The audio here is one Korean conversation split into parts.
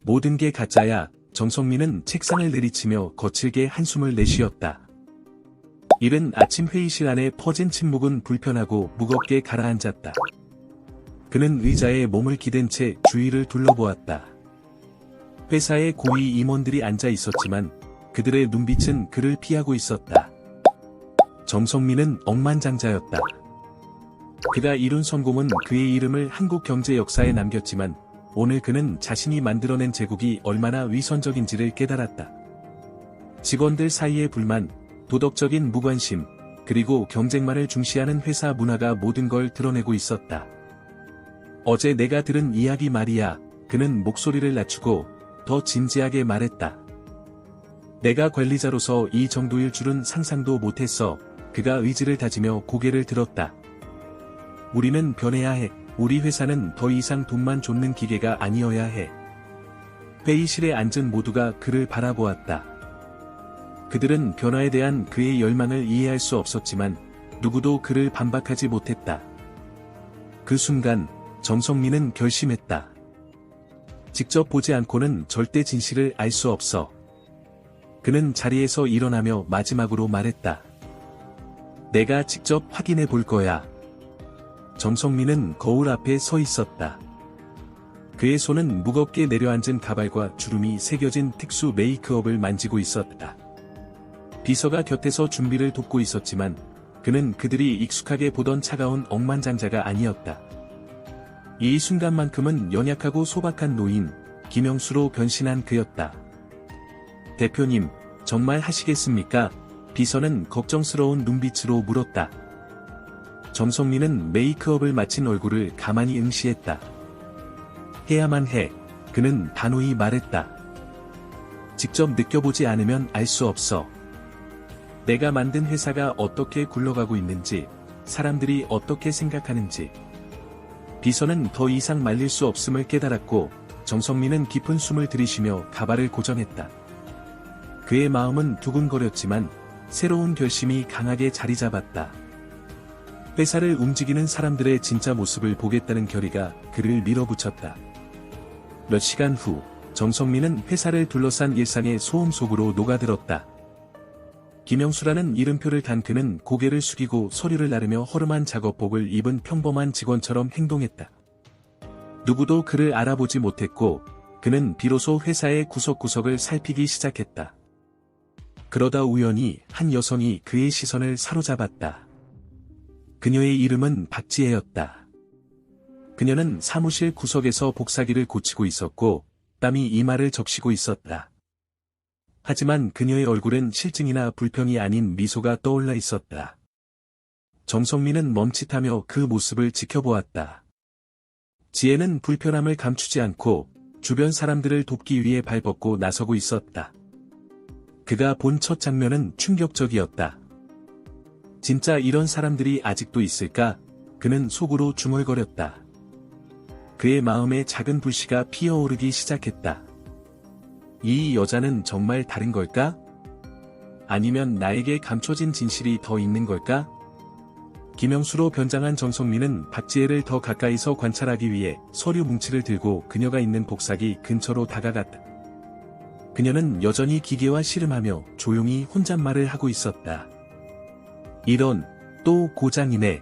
모든 게 가짜야. 정성민은 책상을 내리치며 거칠게 한숨을 내쉬었다. 이른 아침 회의실 안에 퍼진 침묵은 불편하고 무겁게 가라앉았다. 그는 의자에 몸을 기댄 채 주위를 둘러보았다. 회사에 고위 임원들이 앉아 있었지만 그들의 눈빛은 그를 피하고 있었다. 정성민은 억만장자였다. 그가 이룬 성공은 그의 이름을 한국 경제 역사에 남겼지만 오늘 그는 자신이 만들어낸 제국이 얼마나 위선적인지를 깨달았다. 직원들 사이의 불만, 도덕적인 무관심, 그리고 경쟁만을 중시하는 회사 문화가 모든 걸 드러내고 있었다. 어제 내가 들은 이야기 말이야. 그는 목소리를 낮추고 더 진지하게 말했다. 내가 관리자로서 이 정도일 줄은 상상도 못했어. 그가 의지를 다지며 고개를 들었다. 우리는 변해야 해. 우리 회사는 더 이상 돈만 쫓는 기계가 아니어야 해. 회의실에 앉은 모두가 그를 바라보았다. 그들은 변화에 대한 그의 열망을 이해할 수 없었지만 누구도 그를 반박하지 못했다. 그 순간 정성민은 결심했다. 직접 보지 않고는 절대 진실을 알 수 없어. 그는 자리에서 일어나며 마지막으로 말했다. 내가 직접 확인해 볼 거야. 정성민은 거울 앞에 서 있었다. 그의 손은 무겁게 내려앉은 가발과 주름이 새겨진 특수 메이크업을 만지고 있었다. 비서가 곁에서 준비를 돕고 있었지만 그는 그들이 익숙하게 보던 차가운 억만장자가 아니었다. 이 순간만큼은 연약하고 소박한 노인, 김영수로 변신한 그였다. 대표님, 정말 하시겠습니까? 비서는 걱정스러운 눈빛으로 물었다. 정성민은 메이크업을 마친 얼굴을 가만히 응시했다. 해야만 해. 그는 단호히 말했다. 직접 느껴보지 않으면 알 수 없어. 내가 만든 회사가 어떻게 굴러가고 있는지, 사람들이 어떻게 생각하는지. 비서는 더 이상 말릴 수 없음을 깨달았고, 정성민은 깊은 숨을 들이쉬며 가발을 고정했다. 그의 마음은 두근거렸지만, 새로운 결심이 강하게 자리 잡았다. 회사를 움직이는 사람들의 진짜 모습을 보겠다는 결의가 그를 밀어붙였다. 몇 시간 후, 정성민은 회사를 둘러싼 일상의 소음 속으로 녹아들었다. 김영수라는 이름표를 단 그는 고개를 숙이고 서류를 나르며 허름한 작업복을 입은 평범한 직원처럼 행동했다. 누구도 그를 알아보지 못했고, 그는 비로소 회사의 구석구석을 살피기 시작했다. 그러다 우연히 한 여성이 그의 시선을 사로잡았다. 그녀의 이름은 박지혜였다. 그녀는 사무실 구석에서 복사기를 고치고 있었고, 땀이 이마를 적시고 있었다. 하지만 그녀의 얼굴은 실증이나 불평이 아닌 미소가 떠올라 있었다. 정성민은 멈칫하며 그 모습을 지켜보았다. 지혜는 불편함을 감추지 않고 주변 사람들을 돕기 위해 발벗고 나서고 있었다. 그가 본 첫 장면은 충격적이었다. 진짜 이런 사람들이 아직도 있을까? 그는 속으로 중얼거렸다. 그의 마음에 작은 불씨가 피어오르기 시작했다. 이 여자는 정말 다른 걸까? 아니면 나에게 감춰진 진실이 더 있는 걸까? 김영수로 변장한 정성민은 박지혜를 더 가까이서 관찰하기 위해 서류 뭉치를 들고 그녀가 있는 복사기 근처로 다가갔다. 그녀는 여전히 기계와 씨름하며 조용히 혼잣말을 하고 있었다. 이런, 또 고장이네.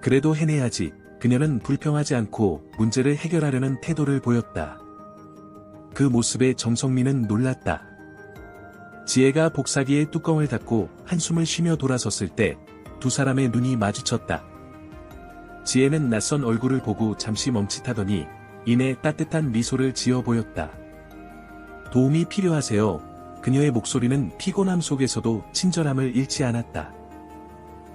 그래도 해내야지. 그녀는 불평하지 않고 문제를 해결하려는 태도를 보였다. 그 모습에 정성민은 놀랐다. 지혜가 복사기의 뚜껑을 닫고 한숨을 쉬며 돌아섰을 때 두 사람의 눈이 마주쳤다. 지혜는 낯선 얼굴을 보고 잠시 멈칫하더니 이내 따뜻한 미소를 지어 보였다. 도움이 필요하세요. 그녀의 목소리는 피곤함 속에서도 친절함을 잃지 않았다.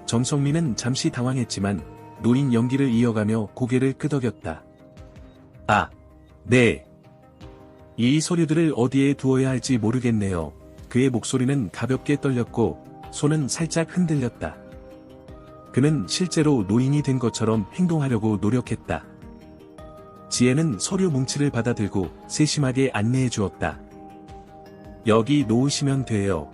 정성민은 잠시 당황했지만 노인 연기를 이어가며 고개를 끄덕였다. 아, 네. 이 서류들을 어디에 두어야 할지 모르겠네요. 그의 목소리는 가볍게 떨렸고 손은 살짝 흔들렸다. 그는 실제로 노인이 된 것처럼 행동하려고 노력했다. 지혜는 서류 뭉치를 받아들고 세심하게 안내해 주었다. 여기 놓으시면 돼요.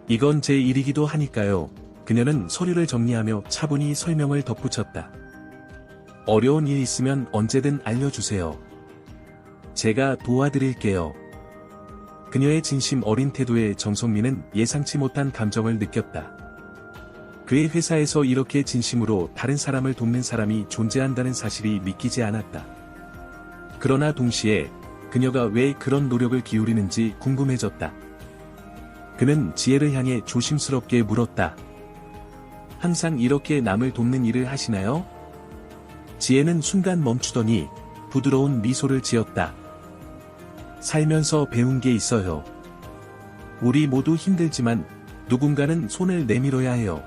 이건 제 일이기도 하니까요. 그녀는 서류를 정리하며 차분히 설명을 덧붙였다. 어려운 일 있으면 언제든 알려주세요. 제가 도와드릴게요. 그녀의 진심 어린 태도에 정성민은 예상치 못한 감정을 느꼈다. 그의 회사에서 이렇게 진심으로 다른 사람을 돕는 사람이 존재한다는 사실이 믿기지 않았다. 그러나 동시에 그녀가 왜 그런 노력을 기울이는지 궁금해졌다. 그는 지혜를 향해 조심스럽게 물었다. 항상 이렇게 남을 돕는 일을 하시나요? 지혜는 순간 멈추더니 부드러운 미소를 지었다. 살면서 배운 게 있어요. 우리 모두 힘들지만 누군가는 손을 내밀어야 해요.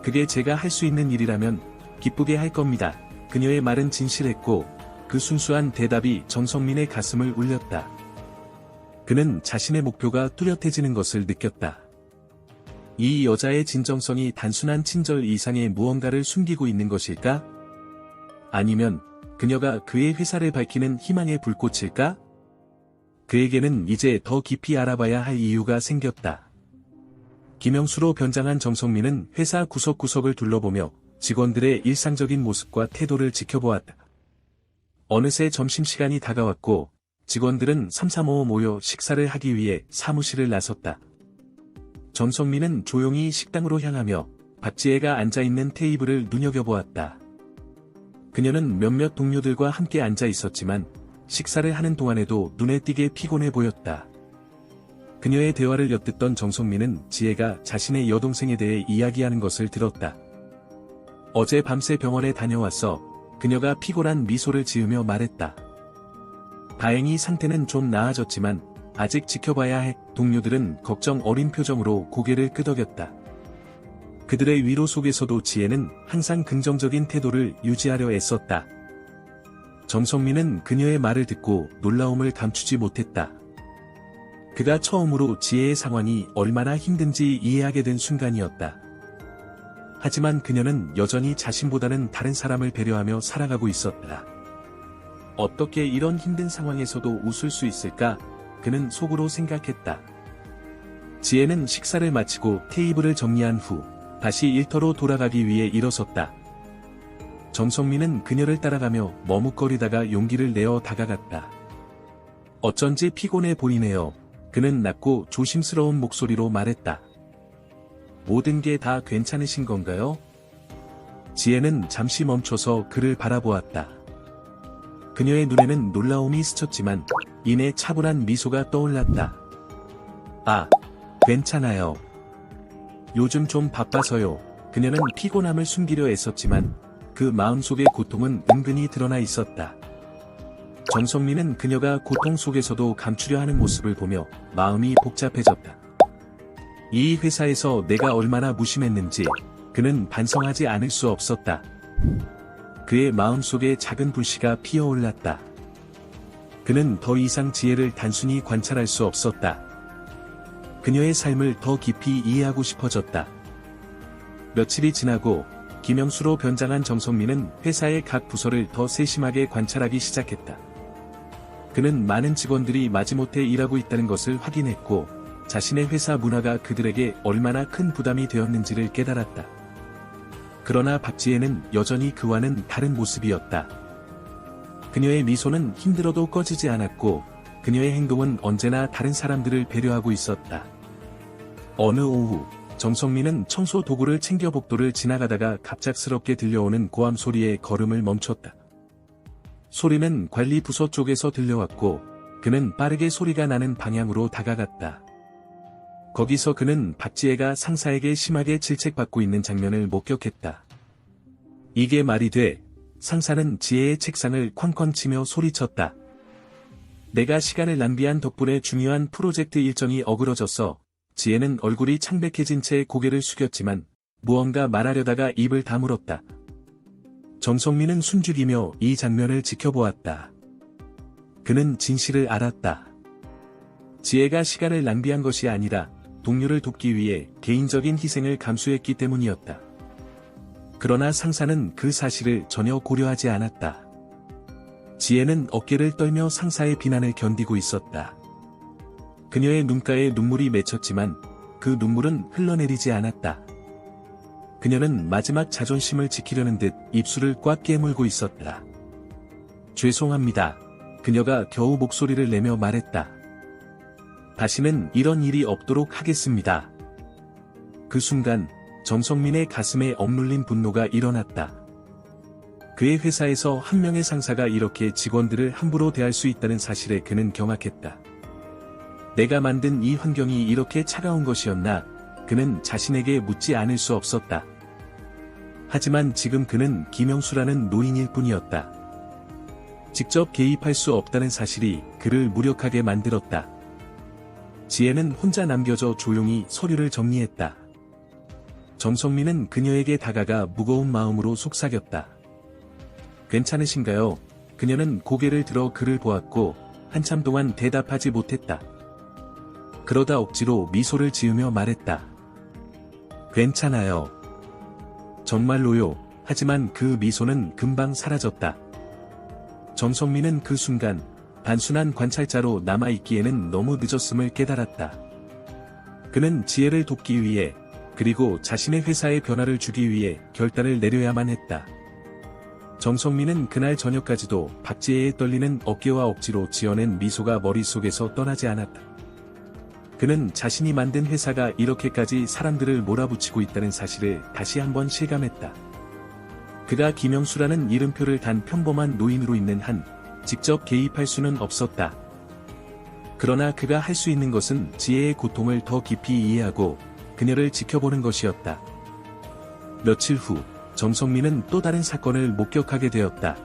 그게 제가 할 수 있는 일이라면 기쁘게 할 겁니다. 그녀의 말은 진실했고 그 순수한 대답이 정성민의 가슴을 울렸다. 그는 자신의 목표가 뚜렷해지는 것을 느꼈다. 이 여자의 진정성이 단순한 친절 이상의 무언가를 숨기고 있는 것일까? 아니면 그녀가 그의 회사를 밝히는 희망의 불꽃일까? 그에게는 이제 더 깊이 알아봐야 할 이유가 생겼다. 김영수로 변장한 정성민은 회사 구석구석을 둘러보며 직원들의 일상적인 모습과 태도를 지켜보았다. 어느새 점심시간이 다가왔고 직원들은 삼삼오오 모여 식사를 하기 위해 사무실을 나섰다. 정성민은 조용히 식당으로 향하며 박지혜가 앉아있는 테이블을 눈여겨보았다. 그녀는 몇몇 동료들과 함께 앉아 있었지만 식사를 하는 동안에도 눈에 띄게 피곤해 보였다. 그녀의 대화를 엿듣던 정성민은 지혜가 자신의 여동생에 대해 이야기하는 것을 들었다. 어제 밤새 병원에 다녀왔어. 그녀가 피곤한 미소를 지으며 말했다. 다행히 상태는 좀 나아졌지만 아직 지켜봐야 해. 동료들은 걱정 어린 표정으로 고개를 끄덕였다. 그들의 위로 속에서도 지혜는 항상 긍정적인 태도를 유지하려 애썼다. 정성민은 그녀의 말을 듣고 놀라움을 감추지 못했다. 그가 처음으로 지혜의 상황이 얼마나 힘든지 이해하게 된 순간이었다. 하지만 그녀는 여전히 자신보다는 다른 사람을 배려하며 살아가고 있었다. 어떻게 이런 힘든 상황에서도 웃을 수 있을까? 그는 속으로 생각했다. 지혜는 식사를 마치고 테이블을 정리한 후 다시 일터로 돌아가기 위해 일어섰다. 정성민은 그녀를 따라가며 머뭇거리다가 용기를 내어 다가갔다. 어쩐지 피곤해 보이네요. 그는 낮고 조심스러운 목소리로 말했다. 모든 게 다 괜찮으신 건가요? 지혜는 잠시 멈춰서 그를 바라보았다. 그녀의 눈에는 놀라움이 스쳤지만 이내 차분한 미소가 떠올랐다. 아, 괜찮아요. 요즘 좀 바빠서요. 그녀는 피곤함을 숨기려 애썼지만 그 마음속의 고통은 은근히 드러나 있었다. 정성민은 그녀가 고통 속에서도 감추려 하는 모습을 보며 마음이 복잡해졌다. 이 회사에서 내가 얼마나 무심했는지 그는 반성하지 않을 수 없었다. 그의 마음속에 작은 불씨가 피어올랐다. 그는 더 이상 지혜를 단순히 관찰할 수 없었다. 그녀의 삶을 더 깊이 이해하고 싶어졌다. 며칠이 지나고 김영수로 변장한 정성민은 회사의 각 부서를 더 세심하게 관찰하기 시작했다. 그는 많은 직원들이 마지못해 일하고 있다는 것을 확인했고 자신의 회사 문화가 그들에게 얼마나 큰 부담이 되었는지를 깨달았다. 그러나 박지혜는 여전히 그와는 다른 모습이었다. 그녀의 미소는 힘들어도 꺼지지 않았고 그녀의 행동은 언제나 다른 사람들을 배려하고 있었다. 어느 오후 정성민은 청소 도구를 챙겨 복도를 지나가다가 갑작스럽게 들려오는 고함 소리에 걸음을 멈췄다. 소리는 관리 부서 쪽에서 들려왔고 그는 빠르게 소리가 나는 방향으로 다가갔다. 거기서 그는 박지혜가 상사에게 심하게 질책받고 있는 장면을 목격했다. 이게 말이 돼? 상사는 지혜의 책상을 쾅쾅 치며 소리쳤다. 내가 시간을 낭비한 덕분에 중요한 프로젝트 일정이 어그러졌어. 지혜는 얼굴이 창백해진 채 고개를 숙였지만 무언가 말하려다가 입을 다물었다. 정성민은 숨죽이며 이 장면을 지켜보았다. 그는 진실을 알았다. 지혜가 시간을 낭비한 것이 아니라 동료를 돕기 위해 개인적인 희생을 감수했기 때문이었다. 그러나 상사는 그 사실을 전혀 고려하지 않았다. 지혜는 어깨를 떨며 상사의 비난을 견디고 있었다. 그녀의 눈가에 눈물이 맺혔지만 그 눈물은 흘러내리지 않았다. 그녀는 마지막 자존심을 지키려는 듯 입술을 꽉 깨물고 있었다. 죄송합니다. 그녀가 겨우 목소리를 내며 말했다. 다시는 이런 일이 없도록 하겠습니다. 그 순간 정성민의 가슴에 억눌린 분노가 일어났다. 그의 회사에서 한 명의 상사가 이렇게 직원들을 함부로 대할 수 있다는 사실에 그는 경악했다. 내가 만든 이 환경이 이렇게 차가운 것이었나? 그는 자신에게 묻지 않을 수 없었다. 하지만 지금 그는 김영수라는 노인일 뿐이었다. 직접 개입할 수 없다는 사실이 그를 무력하게 만들었다. 지혜는 혼자 남겨져 조용히 서류를 정리했다. 정성민은 그녀에게 다가가 무거운 마음으로 속삭였다. 괜찮으신가요? 그녀는 고개를 들어 그를 보았고 한참 동안 대답하지 못했다. 그러다 억지로 미소를 지으며 말했다. 괜찮아요. 정말로요. 하지만 그 미소는 금방 사라졌다. 정성민은 그 순간 단순한 관찰자로 남아있기에는 너무 늦었음을 깨달았다. 그는 지혜를 돕기 위해 그리고 자신의 회사에 변화를 주기 위해 결단을 내려야만 했다. 정성민은 그날 저녁까지도 박지혜의 떨리는 어깨와 억지로 지어낸 미소가 머릿속에서 떠나지 않았다. 그는 자신이 만든 회사가 이렇게까지 사람들을 몰아붙이고 있다는 사실을 다시 한번 실감했다. 그가 김영수라는 이름표를 단 평범한 노인으로 있는 한 직접 개입할 수는 없었다. 그러나 그가 할 수 있는 것은 지혜의 고통을 더 깊이 이해하고 그녀를 지켜보는 것이었다. 며칠 후 정성민은 또 다른 사건을 목격하게 되었다.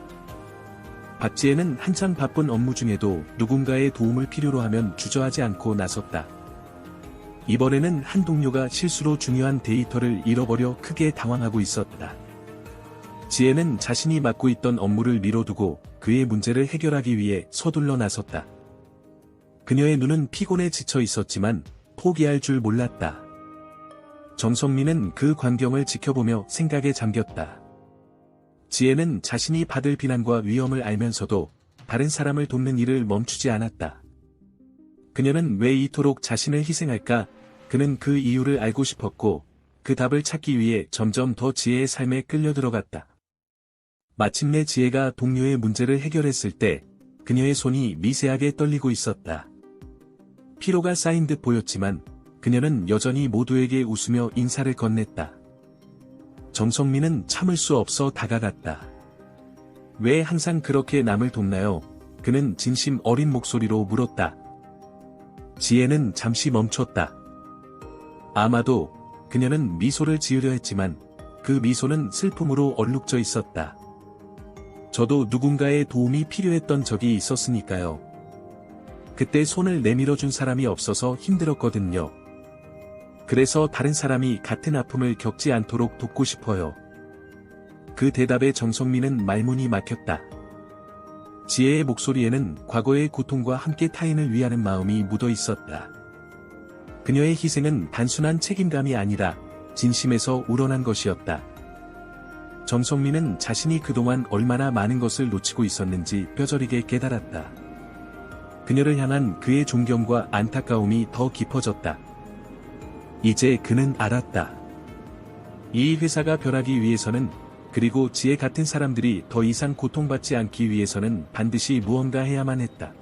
박지혜는 한창 바쁜 업무 중에도 누군가의 도움을 필요로 하면 주저하지 않고 나섰다. 이번에는 한 동료가 실수로 중요한 데이터를 잃어버려 크게 당황하고 있었다. 지혜는 자신이 맡고 있던 업무를 미뤄두고 그의 문제를 해결하기 위해 서둘러 나섰다. 그녀의 눈은 피곤에 지쳐 있었지만 포기할 줄 몰랐다. 정성민은 그 광경을 지켜보며 생각에 잠겼다. 지혜는 자신이 받을 비난과 위험을 알면서도 다른 사람을 돕는 일을 멈추지 않았다. 그녀는 왜 이토록 자신을 희생할까? 그는 그 이유를 알고 싶었고 그 답을 찾기 위해 점점 더 지혜의 삶에 끌려 들어갔다. 마침내 지혜가 동료의 문제를 해결했을 때 그녀의 손이 미세하게 떨리고 있었다. 피로가 쌓인 듯 보였지만 그녀는 여전히 모두에게 웃으며 인사를 건넸다. 정성민은 참을 수 없어 다가갔다. 왜 항상 그렇게 남을 돕나요? 그는 진심 어린 목소리로 물었다. 지혜는 잠시 멈췄다. 아마도 그녀는 미소를 지으려 했지만 그 미소는 슬픔으로 얼룩져 있었다. 저도 누군가의 도움이 필요했던 적이 있었으니까요. 그때 손을 내밀어준 사람이 없어서 힘들었거든요. 그래서 다른 사람이 같은 아픔을 겪지 않도록 돕고 싶어요. 그 대답에 정성민은 말문이 막혔다. 지혜의 목소리에는 과거의 고통과 함께 타인을 위하는 마음이 묻어 있었다. 그녀의 희생은 단순한 책임감이 아니라 진심에서 우러난 것이었다. 정성민은 자신이 그동안 얼마나 많은 것을 놓치고 있었는지 뼈저리게 깨달았다. 그녀를 향한 그의 존경과 안타까움이 더 깊어졌다. 이제 그는 알았다. 이 회사가 변하기 위해서는 그리고 지혜 같은 사람들이 더 이상 고통받지 않기 위해서는 반드시 무언가 해야만 했다.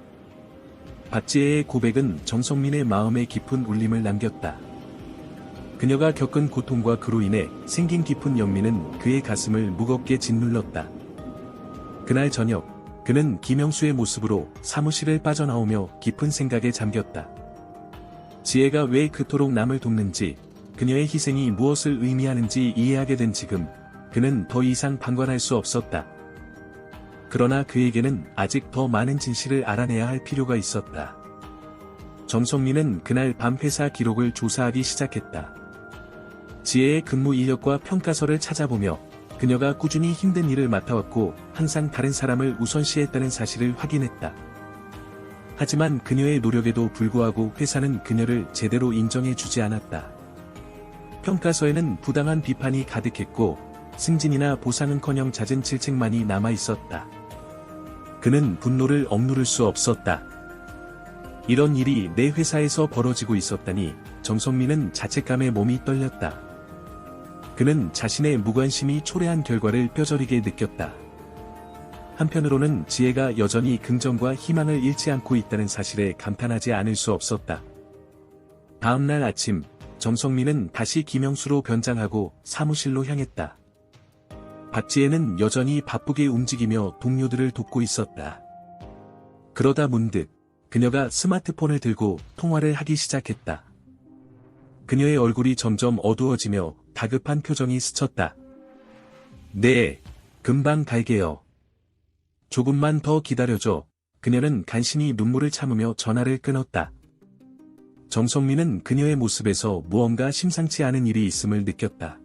박지혜의 고백은 정성민의 마음에 깊은 울림을 남겼다. 그녀가 겪은 고통과 그로 인해 생긴 깊은 연민은 그의 가슴을 무겁게 짓눌렀다. 그날 저녁, 그는 김영수의 모습으로 사무실을 빠져나오며 깊은 생각에 잠겼다. 지혜가 왜 그토록 남을 돕는지, 그녀의 희생이 무엇을 의미하는지 이해하게 된 지금, 그는 더 이상 방관할 수 없었다. 그러나 그에게는 아직 더 많은 진실을 알아내야 할 필요가 있었다. 정성민은 그날 밤 회사 기록을 조사하기 시작했다. 지혜의 근무 이력과 평가서를 찾아보며 그녀가 꾸준히 힘든 일을 맡아왔고 항상 다른 사람을 우선시했다는 사실을 확인했다. 하지만 그녀의 노력에도 불구하고 회사는 그녀를 제대로 인정해주지 않았다. 평가서에는 부당한 비판이 가득했고 승진이나 보상은커녕 잦은 질책만이 남아있었다. 그는 분노를 억누를 수 없었다. 이런 일이 내 회사에서 벌어지고 있었다니 정성민은 자책감에 몸이 떨렸다. 그는 자신의 무관심이 초래한 결과를 뼈저리게 느꼈다. 한편으로는 지혜가 여전히 긍정과 희망을 잃지 않고 있다는 사실에 감탄하지 않을 수 없었다. 다음날 아침, 정성민은 다시 김영수로 변장하고 사무실로 향했다. 박지혜는 여전히 바쁘게 움직이며 동료들을 돕고 있었다. 그러다 문득 그녀가 스마트폰을 들고 통화를 하기 시작했다. 그녀의 얼굴이 점점 어두워지며 다급한 표정이 스쳤다. 네, 금방 갈게요. 조금만 더 기다려줘. 그녀는 간신히 눈물을 참으며 전화를 끊었다. 정성민은 그녀의 모습에서 무언가 심상치 않은 일이 있음을 느꼈다.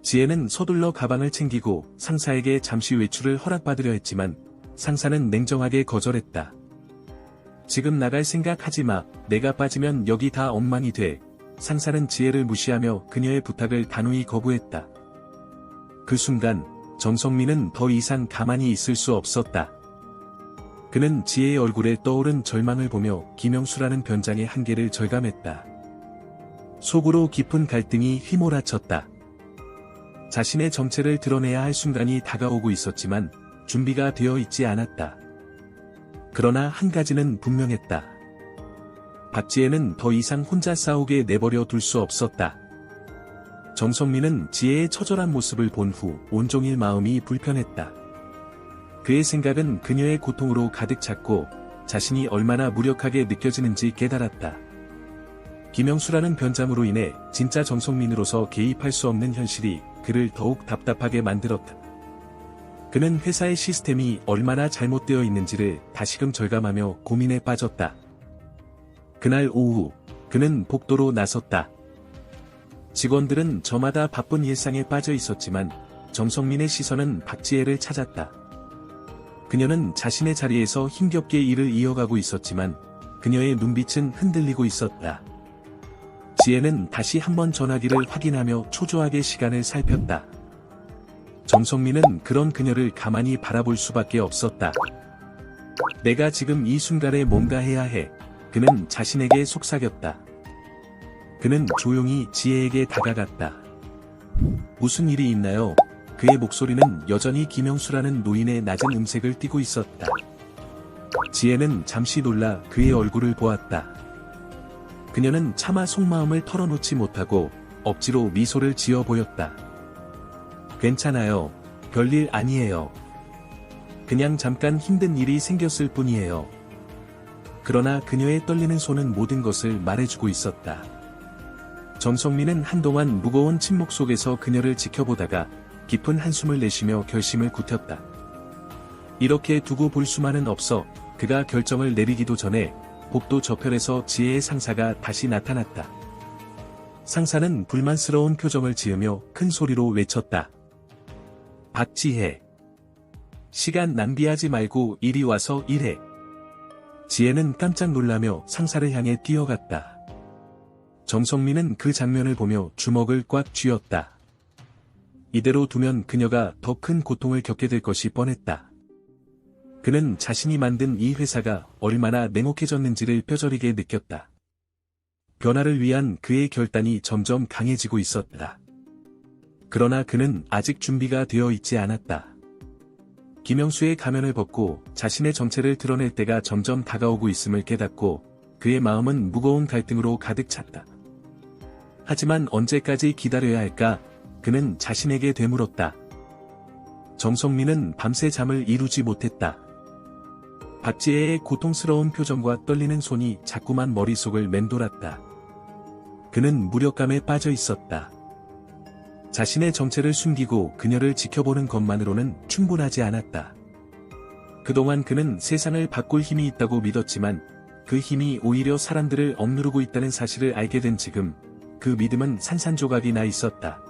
지혜는 서둘러 가방을 챙기고 상사에게 잠시 외출을 허락받으려 했지만 상사는 냉정하게 거절했다. 지금 나갈 생각 하지 마. 내가 빠지면 여기 다 엉망이 돼. 상사는 지혜를 무시하며 그녀의 부탁을 단호히 거부했다. 그 순간 정성민은 더 이상 가만히 있을 수 없었다. 그는 지혜의 얼굴에 떠오른 절망을 보며 김영수라는 변장의 한계를 절감했다. 속으로 깊은 갈등이 휘몰아쳤다. 자신의 정체를 드러내야 할 순간이 다가오고 있었지만 준비가 되어 있지 않았다. 그러나 한 가지는 분명했다. 박지혜는 더 이상 혼자 싸우게 내버려 둘 수 없었다. 정성민은 지혜의 처절한 모습을 본 후 온종일 마음이 불편했다. 그의 생각은 그녀의 고통으로 가득 찼고 자신이 얼마나 무력하게 느껴지는지 깨달았다. 김영수라는 변장으로 인해 진짜 정성민으로서 개입할 수 없는 현실이 그를 더욱 답답하게 만들었다. 그는 회사의 시스템이 얼마나 잘못되어 있는지를 다시금 절감하며 고민에 빠졌다. 그날 오후, 그는 복도로 나섰다. 직원들은 저마다 바쁜 일상에 빠져 있었지만 정성민의 시선은 박지혜를 찾았다. 그녀는 자신의 자리에서 힘겹게 일을 이어가고 있었지만 그녀의 눈빛은 흔들리고 있었다. 지혜는 다시 한번 전화기를 확인하며 초조하게 시간을 살폈다. 정성민은 그런 그녀를 가만히 바라볼 수밖에 없었다. 내가 지금 이 순간에 뭔가 해야 해. 그는 자신에게 속삭였다. 그는 조용히 지혜에게 다가갔다. 무슨 일이 있나요? 그의 목소리는 여전히 김영수라는 노인의 낮은 음색을 띠고 있었다. 지혜는 잠시 놀라 그의 얼굴을 보았다. 그녀는 차마 속마음을 털어놓지 못하고 억지로 미소를 지어 보였다. 괜찮아요. 별일 아니에요. 그냥 잠깐 힘든 일이 생겼을 뿐이에요. 그러나 그녀의 떨리는 손은 모든 것을 말해주고 있었다. 정성민은 한동안 무거운 침묵 속에서 그녀를 지켜보다가 깊은 한숨을 내쉬며 결심을 굳혔다. 이렇게 두고 볼 수만은 없어. 그가 결정을 내리기도 전에 복도 저편에서 지혜의 상사가 다시 나타났다. 상사는 불만스러운 표정을 지으며 큰 소리로 외쳤다. 박지혜. 시간 낭비하지 말고 이리 와서 일해. 지혜는 깜짝 놀라며 상사를 향해 뛰어갔다. 정성민은 그 장면을 보며 주먹을 꽉 쥐었다. 이대로 두면 그녀가 더 큰 고통을 겪게 될 것이 뻔했다. 그는 자신이 만든 이 회사가 얼마나 냉혹해졌는지를 뼈저리게 느꼈다. 변화를 위한 그의 결단이 점점 강해지고 있었다. 그러나 그는 아직 준비가 되어 있지 않았다. 김영수의 가면을 벗고 자신의 정체를 드러낼 때가 점점 다가오고 있음을 깨닫고 그의 마음은 무거운 갈등으로 가득 찼다. 하지만 언제까지 기다려야 할까? 그는 자신에게 되물었다. 정성민은 밤새 잠을 이루지 못했다. 박지혜의 고통스러운 표정과 떨리는 손이 자꾸만 머릿속을 맴돌았다. 그는 무력감에 빠져 있었다. 자신의 정체를 숨기고 그녀를 지켜보는 것만으로는 충분하지 않았다. 그동안 그는 세상을 바꿀 힘이 있다고 믿었지만 그 힘이 오히려 사람들을 억누르고 있다는 사실을 알게 된 지금 그 믿음은 산산조각이 나 있었다.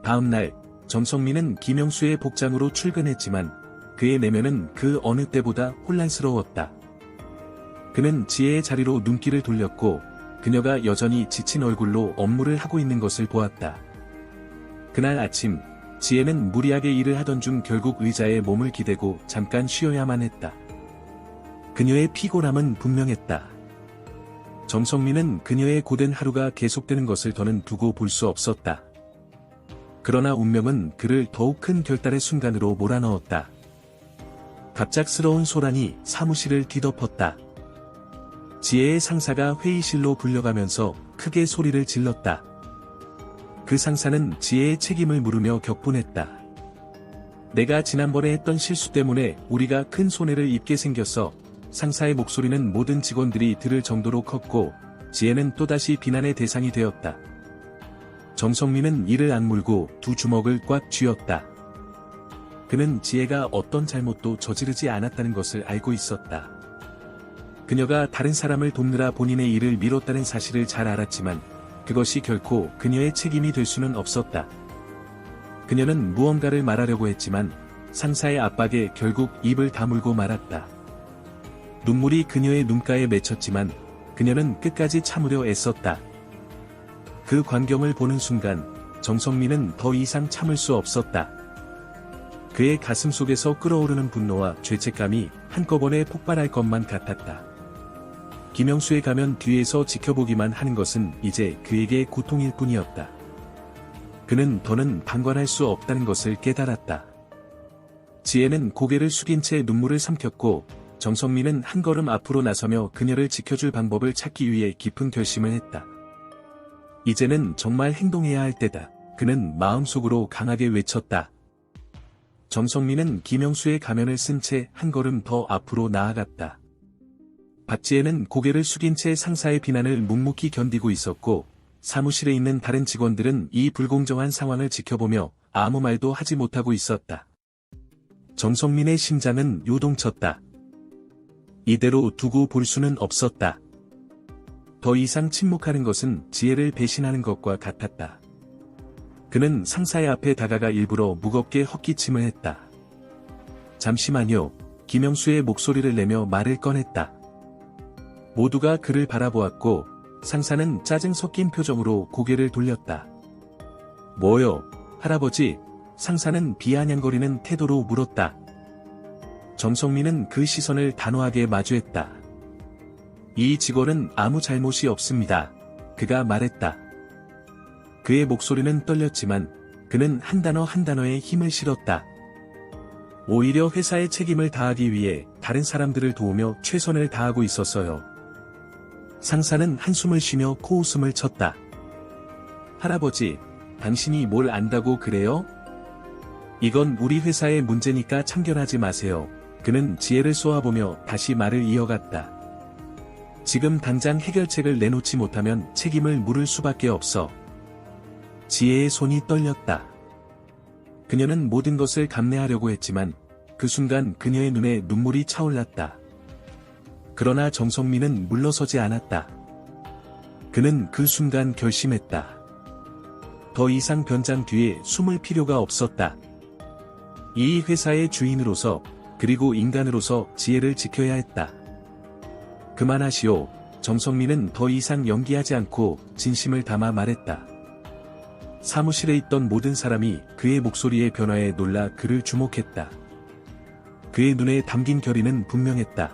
다음 날 정성민은 김영수의 복장으로 출근했지만 그의 내면은 그 어느 때보다 혼란스러웠다. 그는 지혜의 자리로 눈길을 돌렸고 그녀가 여전히 지친 얼굴로 업무를 하고 있는 것을 보았다. 그날 아침 지혜는 무리하게 일을 하던 중 결국 의자에 몸을 기대고 잠깐 쉬어야만 했다. 그녀의 피곤함은 분명했다. 정성민은 그녀의 고된 하루가 계속되는 것을 더는 두고 볼 수 없었다. 그러나 운명은 그를 더욱 큰 결단의 순간으로 몰아넣었다. 갑작스러운 소란이 사무실을 뒤덮었다. 지혜의 상사가 회의실로 불려가면서 크게 소리를 질렀다. 그 상사는 지혜의 책임을 물으며 격분했다. 내가 지난번에 했던 실수 때문에 우리가 큰 손해를 입게 생겼어. 상사의 목소리는 모든 직원들이 들을 정도로 컸고 지혜는 또다시 비난의 대상이 되었다. 정성민은 이를 악물고 두 주먹을 꽉 쥐었다. 그는 지혜가 어떤 잘못도 저지르지 않았다는 것을 알고 있었다. 그녀가 다른 사람을 돕느라 본인의 일을 미뤘다는 사실을 잘 알았지만 그것이 결코 그녀의 책임이 될 수는 없었다. 그녀는 무언가를 말하려고 했지만 상사의 압박에 결국 입을 다물고 말았다. 눈물이 그녀의 눈가에 맺혔지만 그녀는 끝까지 참으려 애썼다. 그 광경을 보는 순간 정성민은 더 이상 참을 수 없었다. 그의 가슴 속에서 끓어오르는 분노와 죄책감이 한꺼번에 폭발할 것만 같았다. 김영수의 가면 뒤에서 지켜보기만 하는 것은 이제 그에게 고통일 뿐이었다. 그는 더는 방관할 수 없다는 것을 깨달았다. 지혜는 고개를 숙인 채 눈물을 삼켰고 정성민은 한 걸음 앞으로 나서며 그녀를 지켜줄 방법을 찾기 위해 깊은 결심을 했다. 이제는 정말 행동해야 할 때다. 그는 마음속으로 강하게 외쳤다. 정성민은 김영수의 가면을 쓴 채 한 걸음 더 앞으로 나아갔다. 박지혜는 고개를 숙인 채 상사의 비난을 묵묵히 견디고 있었고 사무실에 있는 다른 직원들은 이 불공정한 상황을 지켜보며 아무 말도 하지 못하고 있었다. 정성민의 심장은 요동쳤다. 이대로 두고 볼 수는 없었다. 더 이상 침묵하는 것은 지혜를 배신하는 것과 같았다. 그는 상사의 앞에 다가가 일부러 무겁게 헛기침을 했다. 잠시만요. 김영수의 목소리를 내며 말을 꺼냈다. 모두가 그를 바라보았고 상사는 짜증 섞인 표정으로 고개를 돌렸다. 뭐요, 할아버지? 상사는 비아냥거리는 태도로 물었다. 정성민은 그 시선을 단호하게 마주했다. 이 직원은 아무 잘못이 없습니다. 그가 말했다. 그의 목소리는 떨렸지만 그는 한 단어 한 단어에 힘을 실었다. 오히려 회사의 책임을 다하기 위해 다른 사람들을 도우며 최선을 다하고 있었어요. 상사는 한숨을 쉬며 코웃음을 쳤다. 할아버지, 당신이 뭘 안다고 그래요? 이건 우리 회사의 문제니까 참견하지 마세요. 그는 지혜를 쏘아보며 다시 말을 이어갔다. 지금 당장 해결책을 내놓지 못하면 책임을 물을 수밖에 없어. 지혜의 손이 떨렸다. 그녀는 모든 것을 감내하려고 했지만 그 순간 그녀의 눈에 눈물이 차올랐다. 그러나 정성민은 물러서지 않았다. 그는 그 순간 결심했다. 더 이상 변장 뒤에 숨을 필요가 없었다. 이 회사의 주인으로서 그리고 인간으로서 지혜를 지켜야 했다. 그만하시오. 정성민은 더 이상 연기하지 않고 진심을 담아 말했다. 사무실에 있던 모든 사람이 그의 목소리의 변화에 놀라 그를 주목했다. 그의 눈에 담긴 결의는 분명했다.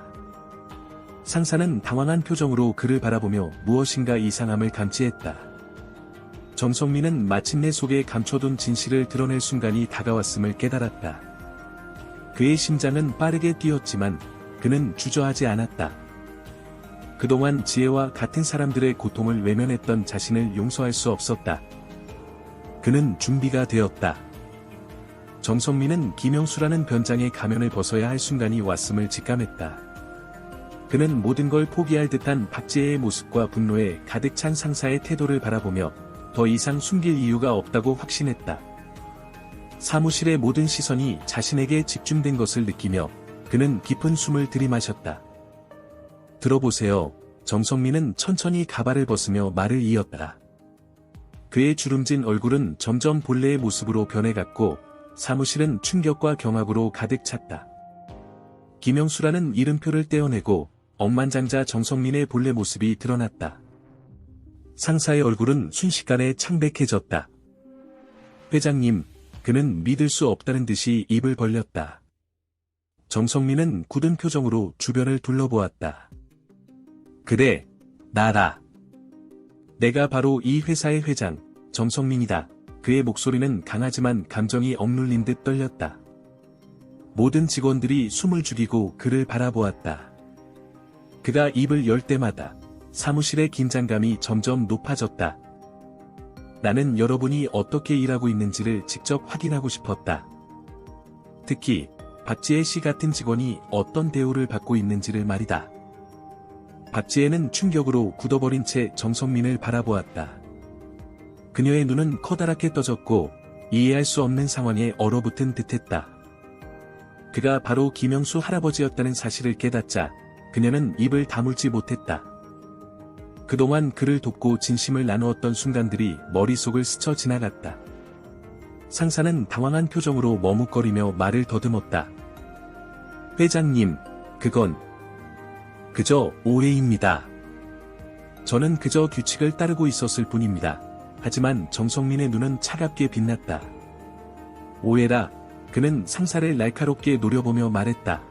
상사는 당황한 표정으로 그를 바라보며 무엇인가 이상함을 감지했다. 정성민은 마침내 속에 감춰둔 진실을 드러낼 순간이 다가왔음을 깨달았다. 그의 심장은 빠르게 뛰었지만 그는 주저하지 않았다. 그동안 지혜와 같은 사람들의 고통을 외면했던 자신을 용서할 수 없었다. 그는 준비가 되었다. 정성민은 김영수라는 변장의 가면을 벗어야 할 순간이 왔음을 직감했다. 그는 모든 걸 포기할 듯한 박지혜의 모습과 분노에 가득 찬 상사의 태도를 바라보며 더 이상 숨길 이유가 없다고 확신했다. 사무실의 모든 시선이 자신에게 집중된 것을 느끼며 그는 깊은 숨을 들이마셨다. 들어보세요. 정성민은 천천히 가발을 벗으며 말을 이었다. 그의 주름진 얼굴은 점점 본래의 모습으로 변해갔고 사무실은 충격과 경악으로 가득 찼다. 김영수라는 이름표를 떼어내고 억만장자 정성민의 본래 모습이 드러났다. 상사의 얼굴은 순식간에 창백해졌다. 회장님, 그는 믿을 수 없다는 듯이 입을 벌렸다. 정성민은 굳은 표정으로 주변을 둘러보았다. 그래, 나다. 내가 바로 이 회사의 회장, 정성민이다. 그의 목소리는 강하지만 감정이 억눌린 듯 떨렸다. 모든 직원들이 숨을 죽이고 그를 바라보았다. 그가 입을 열 때마다 사무실의 긴장감이 점점 높아졌다. 나는 여러분이 어떻게 일하고 있는지를 직접 확인하고 싶었다. 특히 박지혜 씨 같은 직원이 어떤 대우를 받고 있는지를 말이다. 박지혜는 충격으로 굳어버린 채 정성민을 바라보았다. 그녀의 눈은 커다랗게 떠졌고 이해할 수 없는 상황에 얼어붙은 듯했다. 그가 바로 김영수 할아버지였다는 사실을 깨닫자 그녀는 입을 다물지 못했다. 그동안 그를 돕고 진심을 나누었던 순간들이 머릿속을 스쳐 지나갔다. 상사는 당황한 표정으로 머뭇거리며 말을 더듬었다. 회장님, 그건 그저 오해입니다. 저는 그저 규칙을 따르고 있었을 뿐입니다. 하지만 정성민의 눈은 차갑게 빛났다. 오해라. 그는 상사를 날카롭게 노려보며 말했다.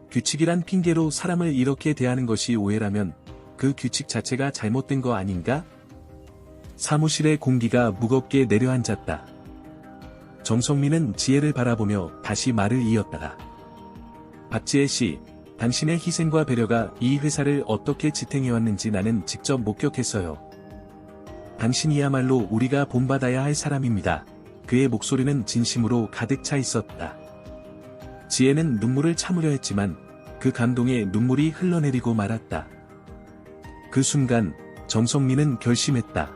규칙이란 핑계로 사람을 이렇게 대하는 것이 오해라면 그 규칙 자체가 잘못된 거 아닌가? 사무실의 공기가 무겁게 내려앉았다. 정성민은 지혜를 바라보며 다시 말을 이었다. 박지혜 씨, 당신의 희생과 배려가 이 회사를 어떻게 지탱해왔는지 나는 직접 목격했어요. 당신이야말로 우리가 본받아야 할 사람입니다. 그의 목소리는 진심으로 가득 차 있었다. 지혜는 눈물을 참으려 했지만 그 감동에 눈물이 흘러내리고 말았다. 그 순간 정성민은 결심했다.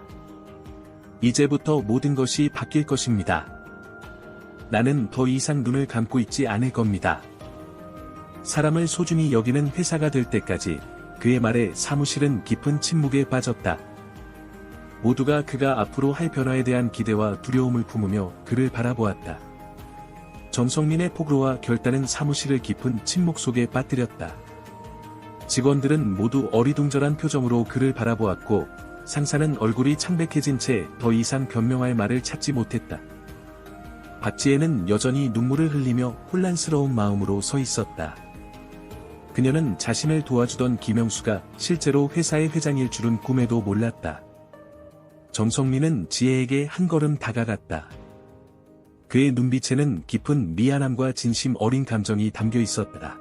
이제부터 모든 것이 바뀔 것입니다. 나는 더 이상 눈을 감고 있지 않을 겁니다. 사람을 소중히 여기는 회사가 될 때까지 그의 말에 사무실은 깊은 침묵에 빠졌다. 모두가 그가 앞으로 할 변화에 대한 기대와 두려움을 품으며 그를 바라보았다. 정성민의 폭로와 결단은 사무실을 깊은 침묵 속에 빠뜨렸다. 직원들은 모두 어리둥절한 표정으로 그를 바라보았고 상사는 얼굴이 창백해진 채 더 이상 변명할 말을 찾지 못했다. 박지혜는 여전히 눈물을 흘리며 혼란스러운 마음으로 서 있었다. 그녀는 자신을 도와주던 김영수가 실제로 회사의 회장일 줄은 꿈에도 몰랐다. 정성민은 지혜에게 한 걸음 다가갔다. 그의 눈빛에는 깊은 미안함과 진심 어린 감정이 담겨 있었다.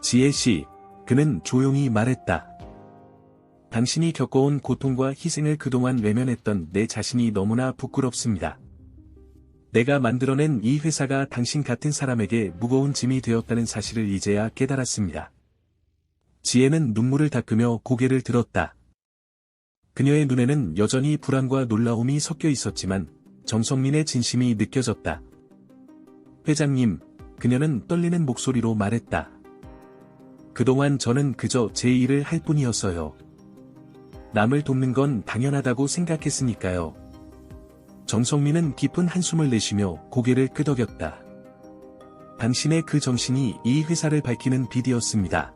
지혜 씨, 그는 조용히 말했다. 당신이 겪어온 고통과 희생을 그동안 외면했던 내 자신이 너무나 부끄럽습니다. 내가 만들어낸 이 회사가 당신 같은 사람에게 무거운 짐이 되었다는 사실을 이제야 깨달았습니다. 지혜는 눈물을 닦으며 고개를 들었다. 그녀의 눈에는 여전히 불안과 놀라움이 섞여 있었지만 정성민의 진심이 느껴졌다. 회장님, 그녀는 떨리는 목소리로 말했다. 그동안 저는 그저 제 일을 할 뿐이었어요. 남을 돕는 건 당연하다고 생각했으니까요. 정성민은 깊은 한숨을 내쉬며 고개를 끄덕였다. 당신의 그 정신이 이 회사를 밝히는 빛이었습니다.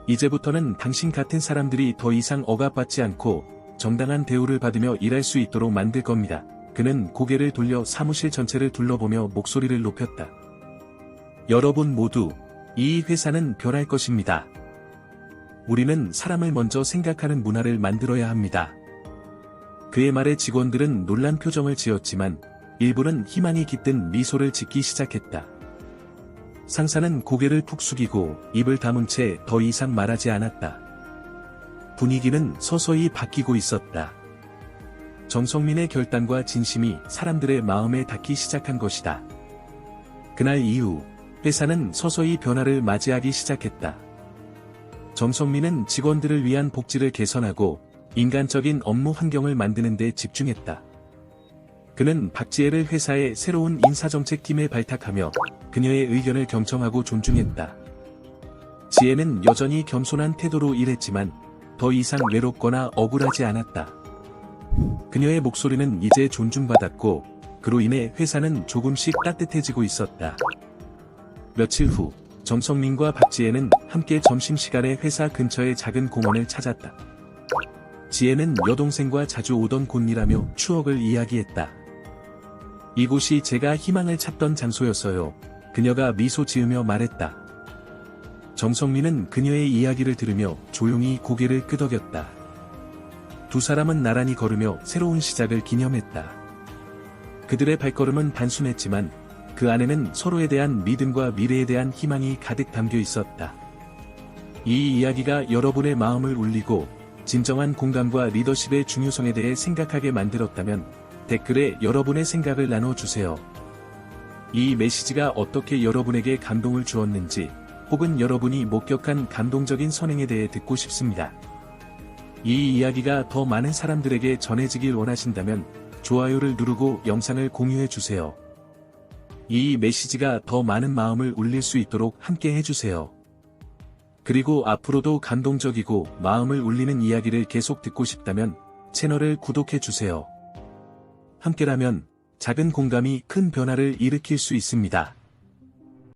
이제부터는 당신 같은 사람들이 더 이상 억압받지 않고 정당한 대우를 받으며 일할 수 있도록 만들 겁니다. 그는 고개를 돌려 사무실 전체를 둘러보며 목소리를 높였다. 여러분 모두, 이 회사는 변할 것입니다. 우리는 사람을 먼저 생각하는 문화를 만들어야 합니다. 그의 말에 직원들은 놀란 표정을 지었지만 일부는 희망이 깃든 미소를 짓기 시작했다. 상사는 고개를 푹 숙이고 입을 다문 채 더 이상 말하지 않았다. 분위기는 서서히 바뀌고 있었다. 정성민의 결단과 진심이 사람들의 마음에 닿기 시작한 것이다. 그날 이후 회사는 서서히 변화를 맞이하기 시작했다. 정성민은 직원들을 위한 복지를 개선하고 인간적인 업무 환경을 만드는 데 집중했다. 그는 박지혜를 회사의 새로운 인사정책팀에 발탁하며 그녀의 의견을 경청하고 존중했다. 지혜는 여전히 겸손한 태도로 일했지만 더 이상 외롭거나 억울하지 않았다. 그녀의 목소리는 이제 존중받았고 그로 인해 회사는 조금씩 따뜻해지고 있었다. 며칠 후 정성민과 박지혜는 함께 점심시간에 회사 근처의 작은 공원을 찾았다. 지혜는 여동생과 자주 오던 곳이라며 추억을 이야기했다. 이곳이 제가 희망을 찾던 장소였어요. 그녀가 미소 지으며 말했다. 정성민은 그녀의 이야기를 들으며 조용히 고개를 끄덕였다. 두 사람은 나란히 걸으며 새로운 시작을 기념했다. 그들의 발걸음은 단순했지만 그 안에는 서로에 대한 믿음과 미래에 대한 희망이 가득 담겨 있었다. 이 이야기가 여러분의 마음을 울리고 진정한 공감과 리더십의 중요성에 대해 생각하게 만들었다면 댓글에 여러분의 생각을 나눠주세요. 이 메시지가 어떻게 여러분에게 감동을 주었는지 혹은 여러분이 목격한 감동적인 선행에 대해 듣고 싶습니다. 이 이야기가 더 많은 사람들에게 전해지길 원하신다면 좋아요를 누르고 영상을 공유해주세요. 이 메시지가 더 많은 마음을 울릴 수 있도록 함께 해주세요. 그리고 앞으로도 감동적이고 마음을 울리는 이야기를 계속 듣고 싶다면 채널을 구독해주세요. 함께라면 작은 공감이 큰 변화를 일으킬 수 있습니다.